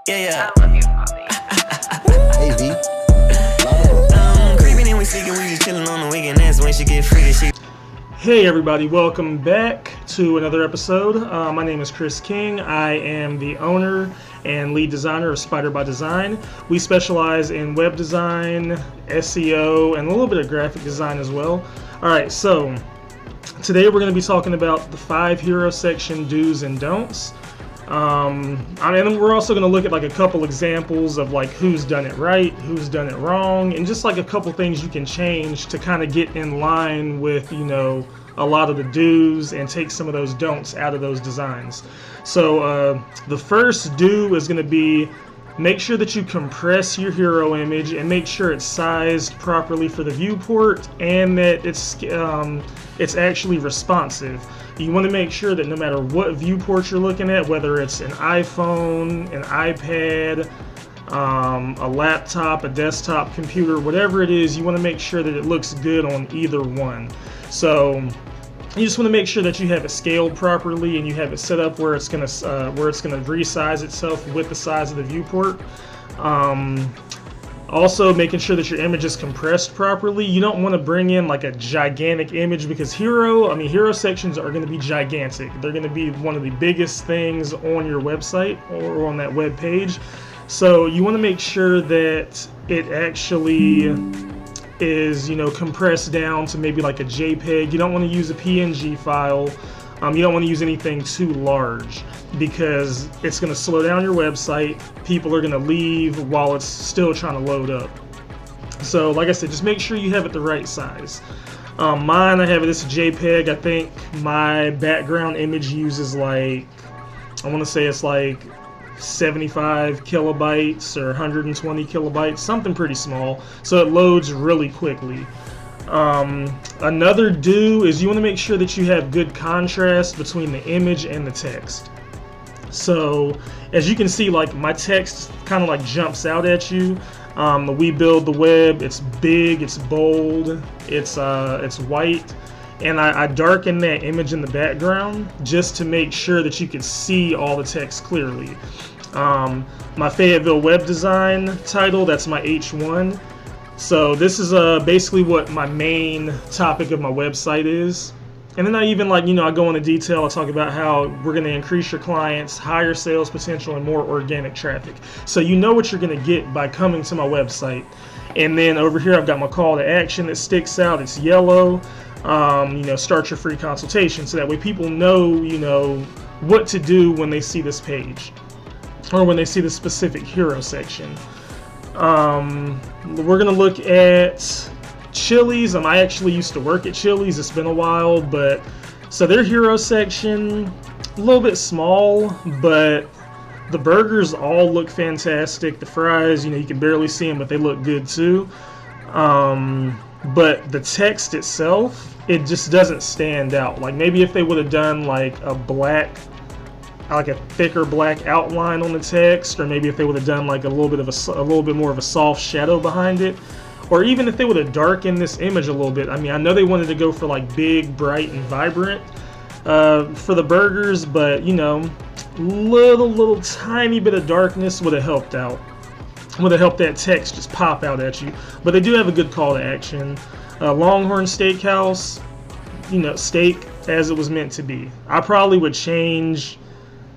Yeah, I love you, Bobby. Hey, V. creeping in, we sneaking, we just chilling on the weekend. That's when she get freaky. She Hey everybody, welcome back to another episode. My name is Chris King. I am the owner and lead designer of Spider by Design. We specialize in web design, SEO, and a little bit of graphic design as well. Alright, so today we're going to be talking about the 5 hero section do's and don'ts. And we're also going to look at like a couple examples of like who's done it right, who's done it wrong, and just like a couple things you can change to kind of get in line with, you know, a lot of the do's and take some of those don'ts out of those designs. So the first do is going to be make sure that you compress your hero image and make sure it's sized properly for the viewport and that it's actually responsive. You want to make sure that no matter what viewport you're looking at, whether it's an iPhone, an iPad, a laptop, a desktop computer, whatever it is, you want to make sure that it looks good on either one. So you just want to make sure that you have it scaled properly and you have it set up where it's gonna resize itself with the size of the viewport. Also, making sure that your image is compressed properly. You don't want to bring in like a gigantic image because hero sections are going to be gigantic. They're going to be one of the biggest things on your website or on that web page. So you want to make sure that it actually is, you know, compressed down to maybe like a JPEG. You don't want to use a PNG file. You don't want to use anything too large because it's going to slow down your website. People are going to leave while it's still trying to load up. So like I said, just make sure you have it the right size. Mine, I have this JPEG. I think my background image uses like, I want to say it's like 75 kilobytes or 120 kilobytes, something pretty small. So it loads really quickly. Another do is you want to make sure that you have good contrast between the image and the text. So as you can see, like my text kind of like jumps out at you. We build the web. It's big, it's bold, it's white, and I darken that image in the background just to make sure that you can see all the text clearly. My Fayetteville web design title, that's my H1. So this is basically what my main topic of my website is. And then I even I go into detail. I talk about how we're going to increase your clients, higher sales potential, and more organic traffic. So you know what you're going to get by coming to my website. And then over here I've got my call to action that sticks out. It's yellow. Start your free consultation. So that way people know, what to do when they see this page or when they see the specific hero section. We're going to look at Chili's. I actually used to work at Chili's. It's been a while, but so their hero section, a little bit small, but the burgers all look fantastic. The fries, you can barely see them, but they look good too. But the text itself, it just doesn't stand out. Like maybe if they would have done like a thicker black outline on the text, or maybe if they would have done like a little bit more of a soft shadow behind it, or even if they would have darkened this image a little bit. I mean, I know they wanted to go for like big, bright, and vibrant for the burgers, but little tiny bit of darkness would have helped out. Would have helped that text just pop out at you. But they do have a good call to action. Longhorn Steakhouse, steak as it was meant to be. I probably would change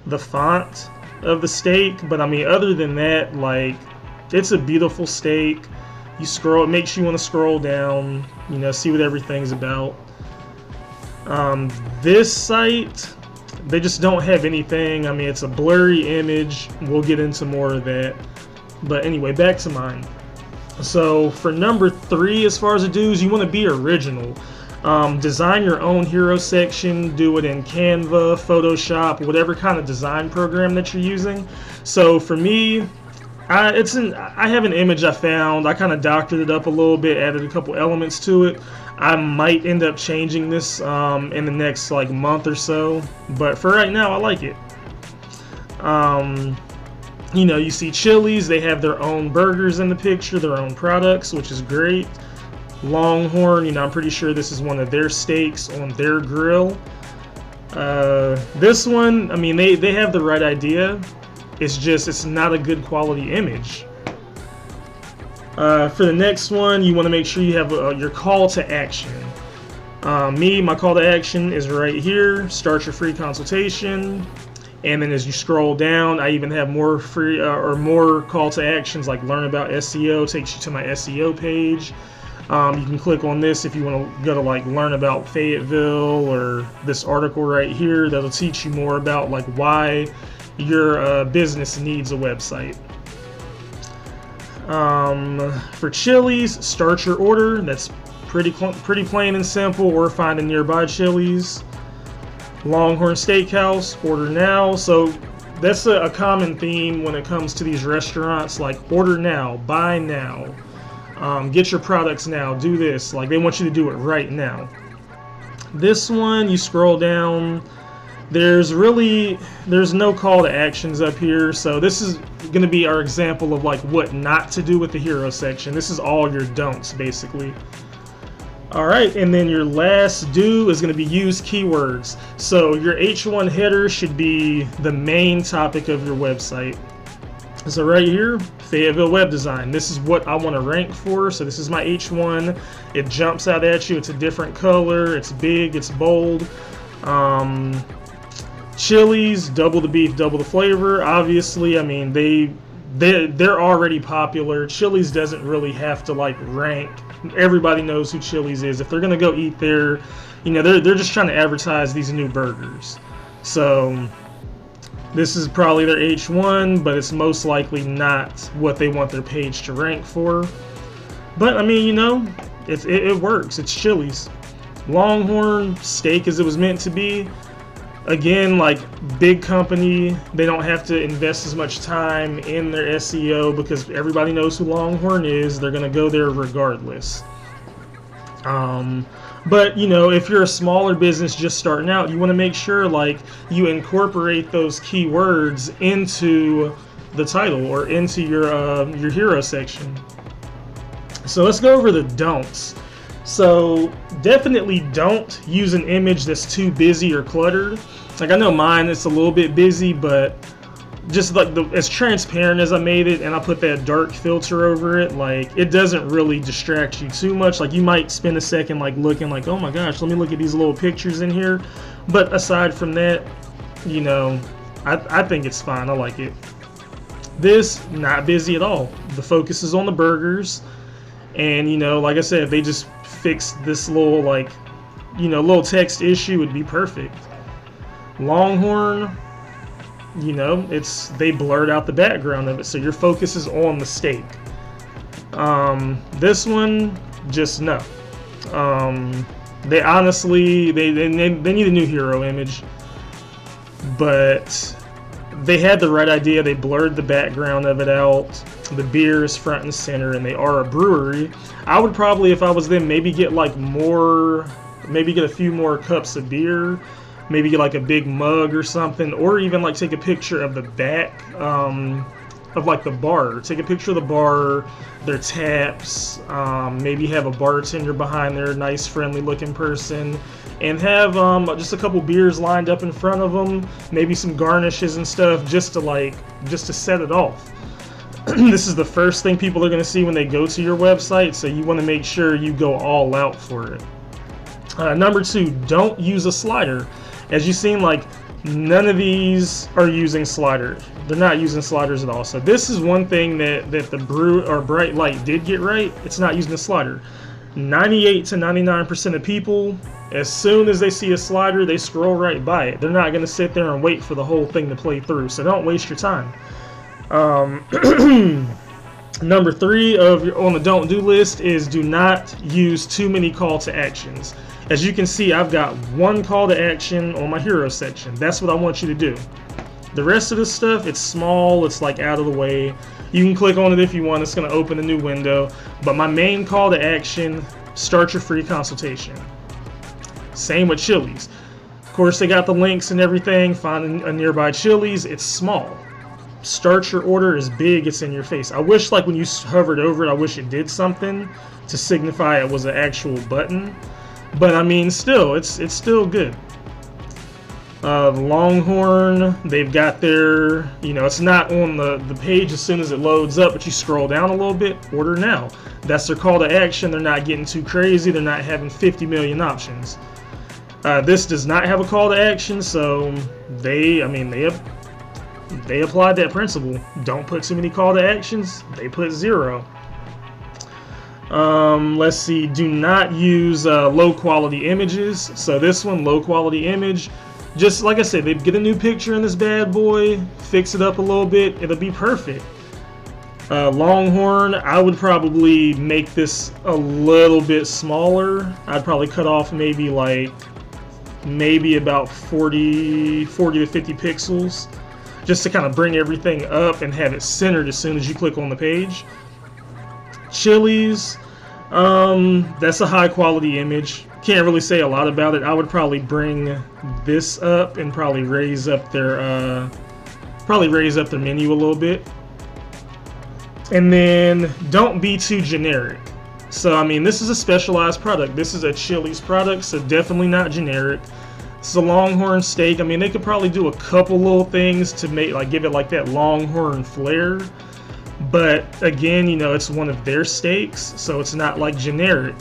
the font of the steak, but I mean, other than that, like, it's a beautiful steak. You scroll, it makes you want to scroll down, see what everything's about. This site, they just don't have anything. I mean, it's a blurry image. We'll get into more of that. But anyway, back to mine. So for number 3, as far as the do's, you want to be original. Design your own hero section. Do it in Canva, Photoshop, whatever kind of design program that you're using. So for me, I have an image I found. I kind of doctored it up a little bit, added a couple elements to it. I might end up changing this in the next like month or so, but for right now, I like it. You see Chili's, they have their own burgers in the picture, their own products, which is great. Longhorn, I'm pretty sure this is one of their steaks on their grill. This one, I mean, they have the right idea. It's not a good quality image. For the next one, you want to make sure you have your call to action. My call to action is right here. Start your free consultation. And then as you scroll down, I even have more free or more call to actions, like learn about SEO, takes you to my SEO page. You can click on this if you want to go to like learn about Fayetteville, or this article right here that'll teach you more about like why your business needs a website. For Chili's, start your order. That's pretty plain and simple, or find a nearby Chili's. Longhorn Steakhouse, order now. So that's a common theme when it comes to these restaurants, like order now, buy now, get your products now, do this. Like they want you to do it right now. This one, you scroll down, there's no call to actions up here. So this is going to be our example of like what not to do with the hero section. This is all your don'ts basically. Alright, and then your last do is going to be use keywords. So your H1 header should be the main topic of your website. So right here, Fayetteville web design. This is what I want to rank for. So this is my H1. It jumps out at you. It's a different color. It's big. It's bold. Chili's, double the beef, double the flavor. Obviously, I mean, they're already popular. Chili's doesn't really have to like rank. Everybody knows who Chili's is. If they're gonna go eat there, you know, they're just trying to advertise these new burgers. So this is probably their H1, but it's most likely not what they want their page to rank for. But I mean, you know, it works. It's Chili's. Longhorn steak as it was meant to be. Again, like big company, they don't have to invest as much time in their SEO because everybody knows who Longhorn is. They're gonna go there regardless. But you know, if you're a smaller business just starting out, you want to make sure like you incorporate those keywords into the title or into your hero section. So let's go over the don'ts. So definitely don't use an image that's too busy or cluttered. Like I know mine, it's a little bit busy, but just like as transparent as I made it and I put that dark filter over it, like it doesn't really distract you too much. Like you might spend a second like looking like, oh my gosh, let me look at these little pictures in here. But aside from that, you know, I think it's fine. I like it. This, not busy at all. The focus is on the burgers. And you know, like I said, if they just fixed this little like, you know, little text issue, would be perfect. Longhorn, you know, they blurred out the background of it, so your focus is on the steak. This one, just no. They honestly, they need a new hero image, but they had the right idea. They blurred the background of it out. The beer is front and center, and they are a brewery. I would probably, if I was them, maybe get like maybe get a few more cups of beer. Maybe get like a big mug or something, or even like take a picture of the back of like the bar. Take a picture of the bar, their taps, maybe have a bartender behind there, nice friendly looking person, and have just a couple beers lined up in front of them, maybe some garnishes and stuff, just to set it off. This is the first thing people are going to see when they go to your website, so you want to make sure you go all out for it. Number 2, don't use a slider. As you've seen, like none of these are using sliders. They're not using sliders at all. So this is one thing that the Bright Light did get right. It's not using a slider. 98 to 99% of people, as soon as they see a slider, they scroll right by it. They're not going to sit there and wait for the whole thing to play through. So don't waste your time. Number 3 on the don't do list is do not use too many call to actions. As you can see, I've got one call to action on my hero section. That's what I want you to do. The rest of this stuff, it's small, it's like out of the way. You can click on it if you want, it's going to open a new window. But my main call to action, start your free consultation. Same with Chili's. Of course, they got the links and everything. Find a nearby Chili's, it's small. Start your order is big, it's in your face. I wish like when you hovered over it, I wish it did something to signify it was an actual button. But I mean, still, it's still good. Longhorn, they've got their, you know, it's not on the page as soon as it loads up, but you scroll down a little bit, order now. That's their call to action. They're not getting too crazy. They're not having 50 million options. This does not have a call to action, so they applied that principle. Don't put too many call to actions. They put 0. Let's see. Do not use low quality images. So this one, low quality image. Just like I said, they get a new picture in this bad boy, fix it up a little bit, it'll be perfect. Longhorn, I would probably make this a little bit smaller. I'd probably cut off maybe about 40 to 50 pixels, just to kind of bring everything up and have it centered as soon as you click on the page. Chili's, that's a high quality image. Can't really say a lot about it. I would probably bring this up and probably raise up their menu a little bit. And then don't be too generic. So I mean, this is a specialized product. This is a Chili's product, so definitely not generic. It's a Longhorn steak. I mean, they could probably do a couple little things to make, like, give it like that Longhorn flair. But again, you know, it's one of their steaks, so it's not like generic.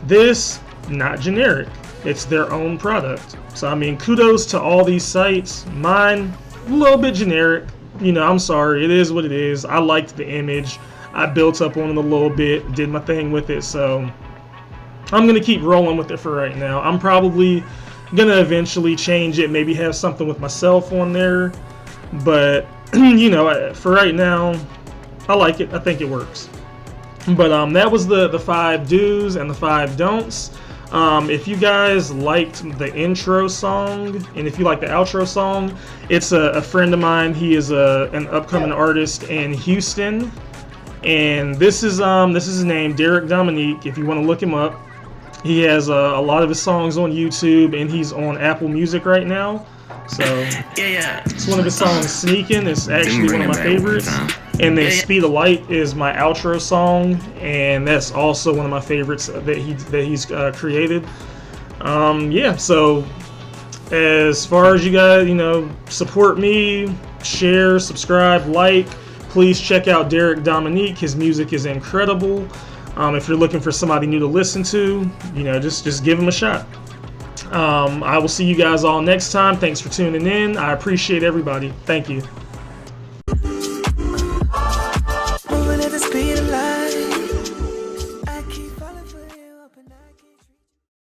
This, not generic. It's their own product. So I mean, kudos to all these sites. Mine, a little bit generic. You know, I'm sorry. It is what it is. I liked the image. I built up on it a little bit, did my thing with it. So I'm going to keep rolling with it for right now. I'm probably going to eventually change it, maybe have something with myself on there. But, you know, for right now, I like it. I think it works. But that was the 5 do's and the 5 don'ts. If you guys liked the intro song, and if you like the outro song, it's a friend of mine. He is an upcoming artist in Houston, and this is his name, Derek Dominique. If you want to look him up, he has a lot of his songs on YouTube, and he's on Apple Music right now. So Yeah. it's one of his songs, "Sneakin'." It's actually one of my favorites. And then "Speed of Light" is my outro song, and that's also one of my favorites that he's created. Yeah, so as far as you guys, you know, support me, share, subscribe, like. Please check out Derek Dominique. His music is incredible. If you're looking for somebody new to listen to, you know, just give him a shot. I will see you guys all next time. Thanks for tuning in. I appreciate everybody. Thank you.